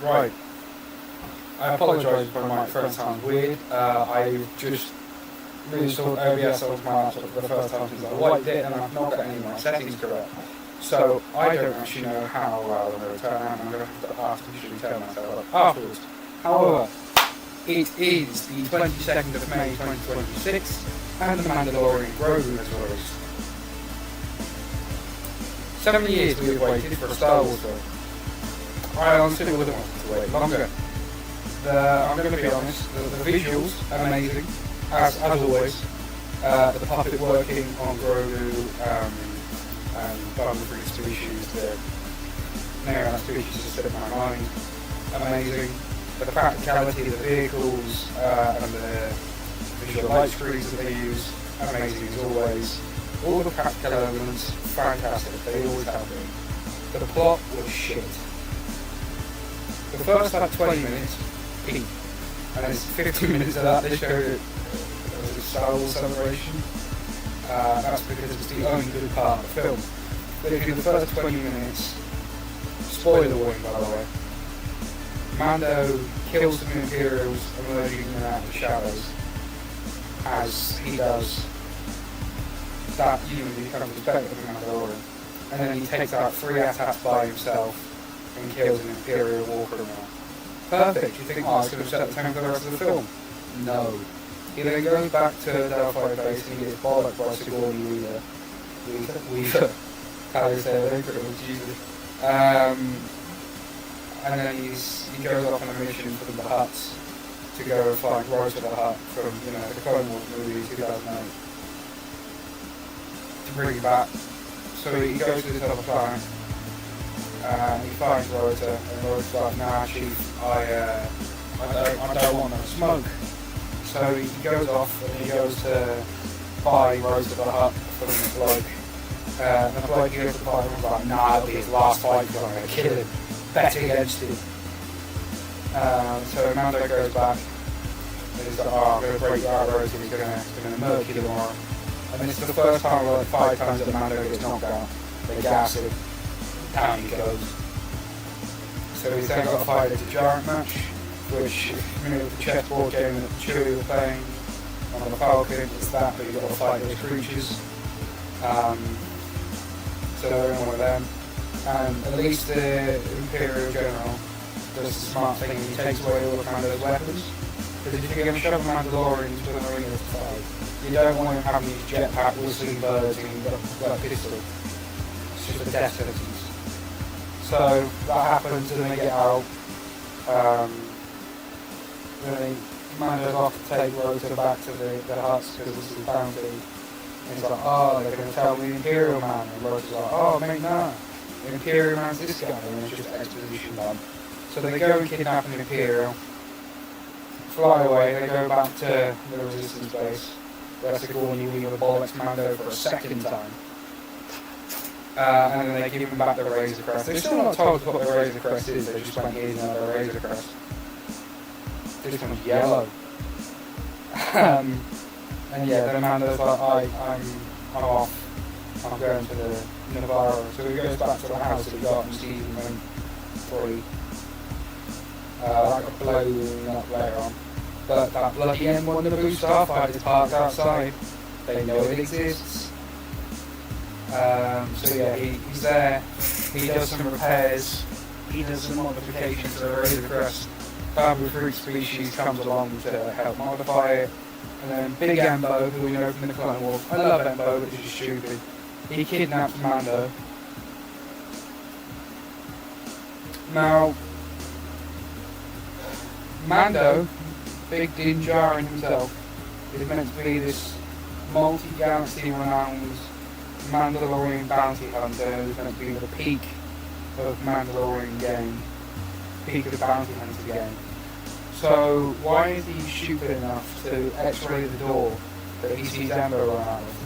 Right. I apologise if my microphone sounds weird. I just reinstalled OBS onto my laptop for the first time since I wiped it, and I've not got any of my settings correct. So I don't actually know how well I'm going to turn out, and I'm going to have to artificially turn myself up afterwards. However, it is the 22nd of May 2026, and the Mandalorian and Grogu has released. 7 years we have waited for a Star Wars film. I honestly would have wanted to wait longer. I'm going to be honest, the visuals are amazing, as always. The puppet working on Grogu and Bum the Freak species, the name of that species has slipped my mind. Amazing. The practicality of the vehicles and the visual light screens that they use, amazing as always. All the practical elements, fantastic, they always have been. The plot was shit. The first 20 minutes, peak. And it's 15 minutes of that they showed it as a Star Wars celebration. That's because it's the only good part of the film. But if in the first 20 minutes, spoiler warning by the way, Mando kills some Imperials emerging in and out of the shadows, as he does. That unity becomes respected for Mandalorian. And then he takes out 3 attacks by himself and kills an Imperial war criminal. Perfect. You think, it's going to set the tone for the rest of the film? No. He then goes back to Delphi base and he gets bollocked by Sigourney Weaver. How do you say it? Jesus. And then he goes off on a mission from the Hutts to go and find Rose of the Hutt from the Clone Wars movie 2008 to bring him back. So he goes to this other planet. He finds Rota, and Rota's like, nah chief, I don't want no smoke. So he goes off and he goes to buy Rota the Hutt from the bloke. And the bloke he goes to buy him was like, nah, it'll be his last fight because I'm going to kill him. Bet against him. So Mando goes back and he's like, I'm going to break your arrows and he's going to murk you tomorrow. And then it's the first time, like 5 times that Mando gets knocked out. They gas him. Down he goes. So he's then got to fight a giant match, which, with the chessboard game that Chewie were playing on the Falcon, it's that, but you've got to fight those creatures. So they're in one of them. And at least the Imperial General does the smart thing, he takes away all of Mando's weapons. Because if you're going to shove a Mandalorian into an arena to fight, you don't want him having these jetpack whistling birds and you've got a pistol. It's just a death sentence. So that happens and then they get out. Then Mando's off to take Rota back to the Hutts because this is bounty. And he's like, they're going to tell me the Imperial Man. And Rota's like, mate, nah. The Imperial Man's this guy. And it's just exposition dump. So they go and kidnap an Imperial. Fly away, they go back to the Resistance base. Where Sigourney Weaver bollocks Mando for a second time. And then they give him back the Razor Crest. They're still not told what the Razor Crest is, they just went, here's another Razor Crest. This one's yellow. And then Mando's like, I'm off. I'm going to the Navarro. So he goes back to the house that he got and sees him when probably that got blown up later on. But that bloody M1 Naboo Starfighter is parked outside. They know it exists. He's there. He does some repairs. He does some modifications to the Razor Crest. Bamboo Fruit species comes along to help modify it. And then Big Embo, who we know from the Clone Wars. I love Embo, but he's stupid. He kidnaps Mando. Now, Mando, Big Din Djarin himself, is meant to be this multi-galaxy renowned Mandalorian bounty hunter who's meant to be the peak of Mandalorian game, peak of the bounty hunter game. So why is he stupid enough to x-ray the door that he sees Ember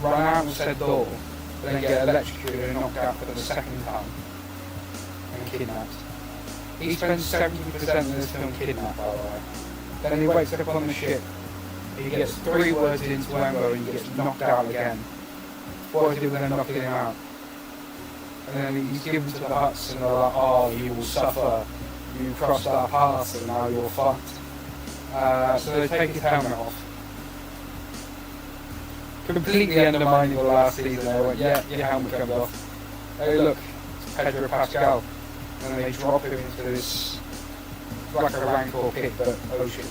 run out of said door, then get electrocuted and knocked out for the second time and kidnapped? He spends 70% of this film kidnapped, by the way. Then he wakes up on the ship, he gets 3 words into Ember and he gets knocked out again. What does he do with them knocking him out? And then he's given to the Hutts and they're like, you will suffer you crossed our paths and now you're fucked. So they take his helmet off. Completely undermining the last season. They went, yeah, your helmet comes off. Hey, look, it's Pedro Pascal. And then they drop him into this, like a rancor pit, but ocean,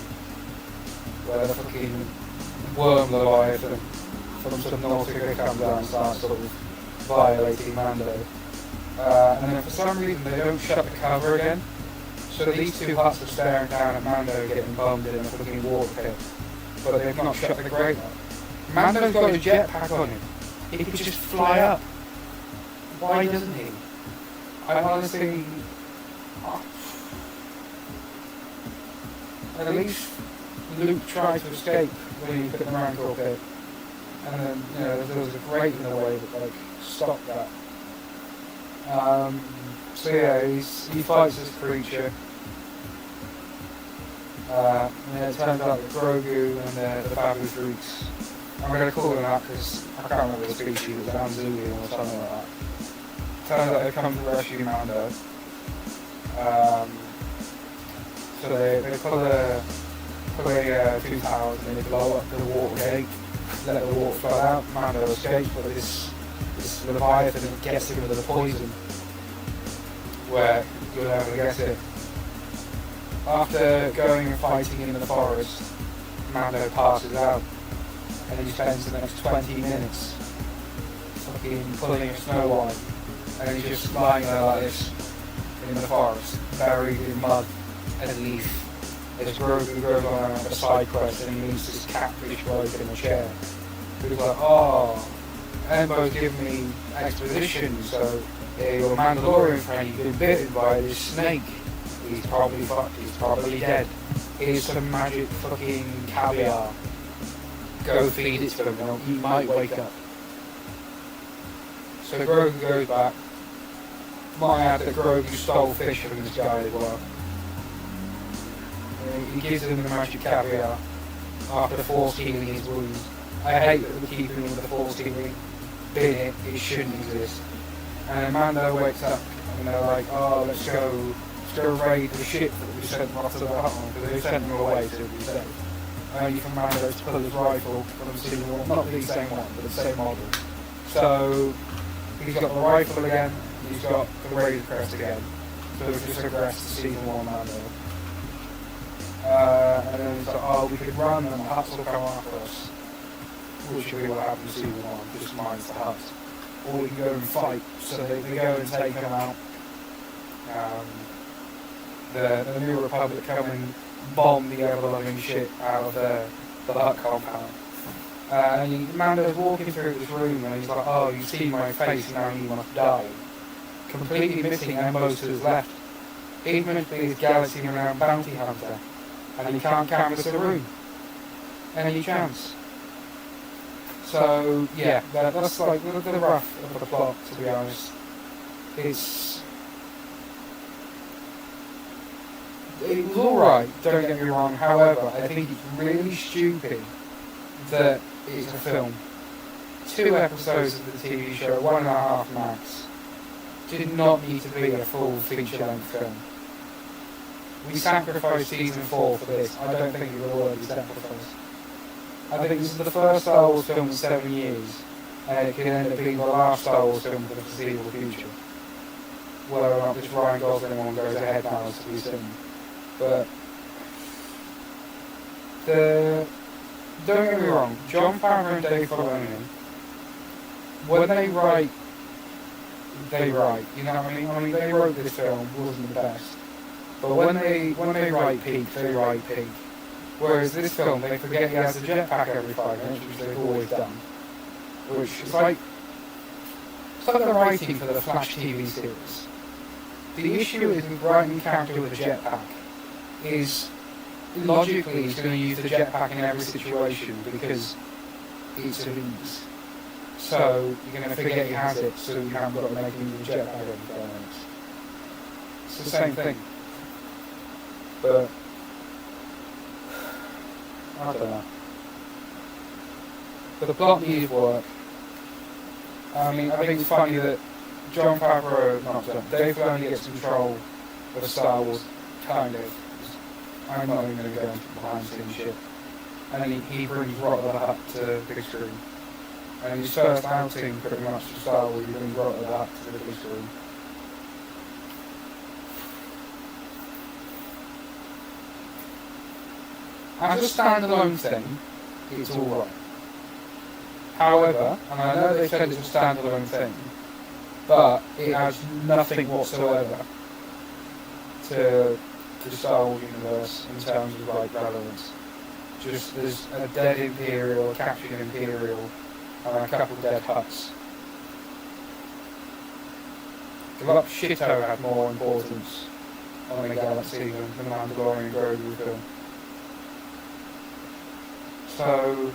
where the fucking worm Leviathan from Subnautica comes out and starts sort of violating Mando. And then for some reason they don't shut the cover again. So these two huts are staring down at Mando getting bummed in a fucking water pit. But they've not shut the grate up. Mando's got his jetpack on him. He could just fly up. Why doesn't he? I honestly... At least Luke tried to escape when he put the rancor pit. And then, you know, there was a grate in the way that, like, stopped that. So yeah, he fights this creature. And it turns out that Grogu and the Babu Freaks, I'm going to call them that because I can't remember the species, it's Anzulian or something like that. Turns out they come to rescue Mando. So they pull a two towers and they blow up the water gate, let the water flood out. Mando escapes, but this Leviathan gets him with the poison, where you'll never guess it. After going and fighting in the forest, Mando passes out, and he spends the next 20 minutes fucking pulling a Snow White, and he's just lying there like this in the forest, buried in mud and leaf. As Grogu goes on a side quest and he meets this catfish bloke in a chair, who's like, oh, Embo's giving me exposition, so your Mandalorian friend, you've been bitten by this snake. He's probably fucked, he's probably dead. Here's some magic fucking caviar. Go feed it to him, and he might wake up. So Grogu goes back. Might add that Grogu stole fish from this guy as well. He gives him the magic caviar after force healing his wounds. I hate that we're keeping him with the force healing. Bin it shouldn't exist. And Mando wakes up and they're like, oh, let's go raid the ship that we sent off to the hut on, because they sent him away to be safe. Only for Mando to pull his rifle from season 1, not the same one, but the same model. So he's got the rifle again, he's got the Razor Crest again. So we've just regressed to season 1 Mando. And then he's like, oh, we could run and the huts will come after us. Which will happen in season 1, just minus the huts. Or we can go and fight. So they go and take them out. The New Republic come and bomb the ever-loving shit out of the hut compound. And Mando's walking through this room and he's like, oh, you see my face and now you must die. Completely missing Embo to his left. He's meant to be his galaxy-renowned bounty hunter. And he can't canvass the room. Any chance. So, yeah, that's like the rough of the plot, to be honest. It was alright, don't get me wrong, however, I think it's really stupid that it's a film. 2 episodes of the TV show, 1.5 max, did not need to be a full feature-length film. We sacrificed season 4 for this. I don't think it will be sacrificed. I think this is the first Star Wars film in 7 years, and it could end up being the last Star Wars film for the foreseeable future. Whether or not this Ryan Gosling one goes ahead now is to be seen. But don't get me wrong, Jon Favreau and Dave Filoni, when they write, you know what I mean? I mean, they wrote this film, wasn't the best. But when they write peak, they write peak. Whereas this film, they forget he has a jetpack every 5 minutes, which they've always done. Which is like the writing for the Flash TV series. The issue is with writing a character with a jetpack is logically he's going to use the jetpack in every situation because it's of ease. So you're going to forget he has it, so you haven't got to make him use the jetpack every 5 minutes. It's the same thing. But I don't know. But the plot needed work. I mean, I think it's funny that Dave Filoni gets control of Star Wars. kind of. I'm not even going to go into behind the scenes shit. And he brings Rock of the Hutt to big screen. And his first outing, pretty much, to Star Wars, he brings Rock of the Hutt to the big screen. As a standalone thing, it's alright. However, and I know they said it's a standalone thing, but it adds nothing whatsoever to the Star Wars universe in terms of like relevance. Just there's a dead Imperial, a captured Imperial, and a couple dead Hutts. The Shitto had more importance on the galaxy than the Mandalorian and Grogu film. So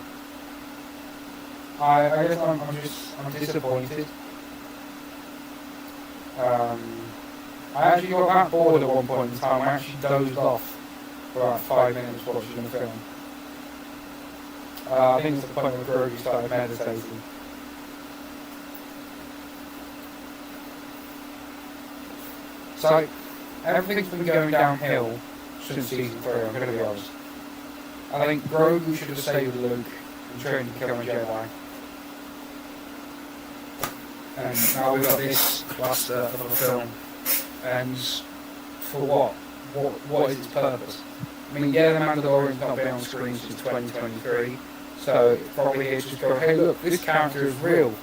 I guess I'm disappointed. I actually got that bored at one point in time. I actually dozed off for about 5 minutes watching the film. I think it's the point where Grogu started meditating. So everything's been going downhill since season 3, I'm going to be honest. I think Grogu should have stayed with Luke and trained to become a Jedi. And now we've got this cluster of a film. And for what? What is its purpose? I mean, yeah, the Mandalorian's not been on screen since 2023, so it's probably here to just go, hey look, this character is real.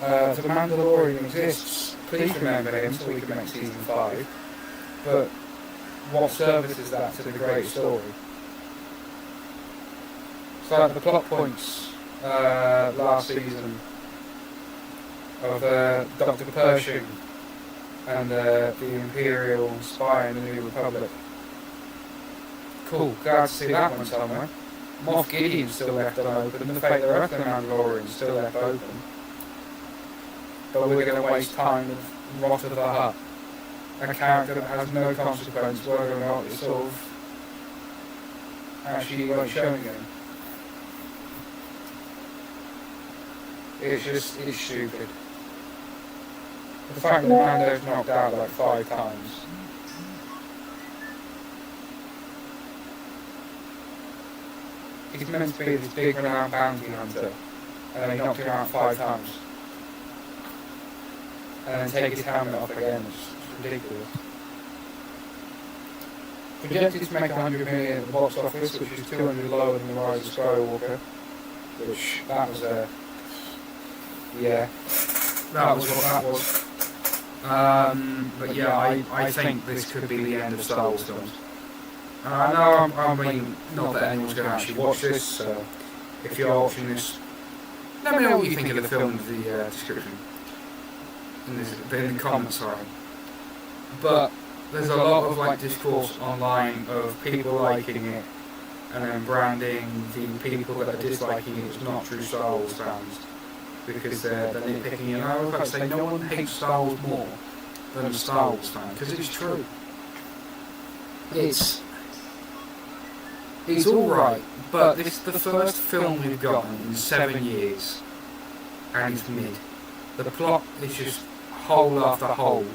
The Mandalorian exists. Please remember him so we can make season 5. But what service is that to the great story? So like the plot points last season of Dr. Pershing and the Imperial spy in the New Republic. Cool, glad to see that one somewhere. Moff Gideon's still left unopened, and the fate of the rest of the Mandalorian's still left open. But we're going to waste time with Rock of the Hutt, a character that has no consequence whether or not it's sort of actually like showing him. It's stupid. The fact that Mando's knocked out like 5 times. He's meant to be this big renowned bounty hunter, and then he knocked him out 5 times. And then take his helmet off again, it's ridiculous. Projected to make 100 million at the box office, which is 200 lower than The Rise of Skywalker. Which, that was yeah, that was what that was. But yeah, I think this could be the end of Star Wars films. And I know, I mean, not that anyone's going to actually watch this, so if you're watching this, let me know what you think of the film in the description. In the comments, sorry. But there's a lot of like discourse online of people liking it and then branding the people that are disliking it as not true Star Wars fans because they're nitpicking. And I would like to say no one hates Star Wars more than a Star Wars fan, because it's true. It's alright, but it's the first film we've gotten in 7 years, and it's mid. The plot is just hole after hole,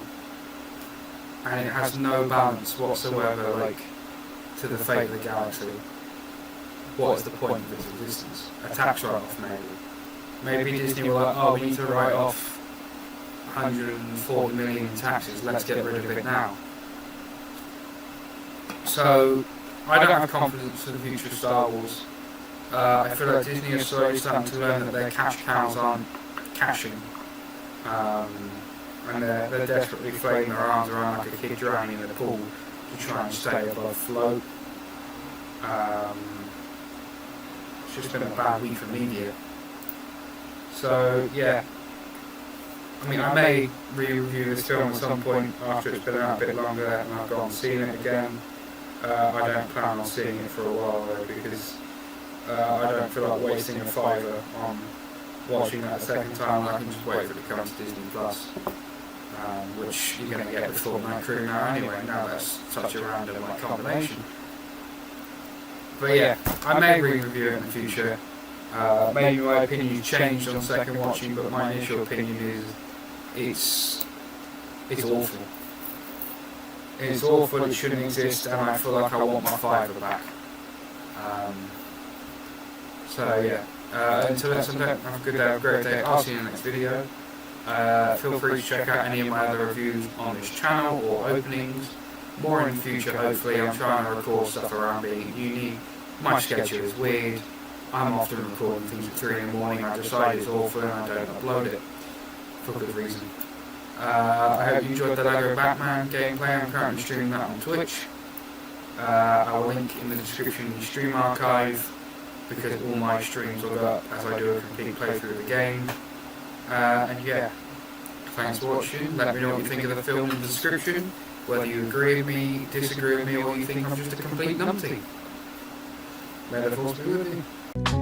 and it has no balance whatsoever, like, to the fate of the galaxy. What is the point of its existence? A tax write-off, maybe. Maybe Disney were like, oh, we need to write off 140 million in taxes, let's get rid of it now. So, I don't have confidence in the future of Star Wars. I feel like Disney is slowly starting to learn that their cash cows aren't cashing. And they're desperately flailing their arms around like a kid drowning in a pool to try and stay above float. It's just been a bad week for media. So, yeah. I mean, I may re-review this film at some point after it's been out a bit longer and I've gone and seen it again. I don't plan on seeing it for a while though, because I don't feel like wasting a fiver on watching that a second time. I can just wait for it to come to Disney Plus, which you're going to get before Night Crew now anyway. Now that's such a random like combination. But yeah, I may re-review it in the future. Maybe my opinion's changed on second watching, but my initial opinion is it's awful. It's awful, it shouldn't exist, and I feel like I want my fiver back. So yeah, until then, have a good day, have a great day. I'll see you in the next video. Feel free to check out any of my other reviews on this channel or openings. More in the future, hopefully. I'm trying to record stuff around being at uni. My schedule is weird. I'm often recording things at 3 in the morning. I decide it's awful and I don't upload it for good reason. I hope you enjoyed the Lego Batman gameplay. I'm currently streaming that on Twitch. I will link in the description the stream archive, because all my streams will go up as I do a complete playthrough of the game. And yeah, thanks for watching. Let me know what you think of the film in the description, whether you agree with me, disagree with me, or you think I'm just a complete numpty. May the force be with you.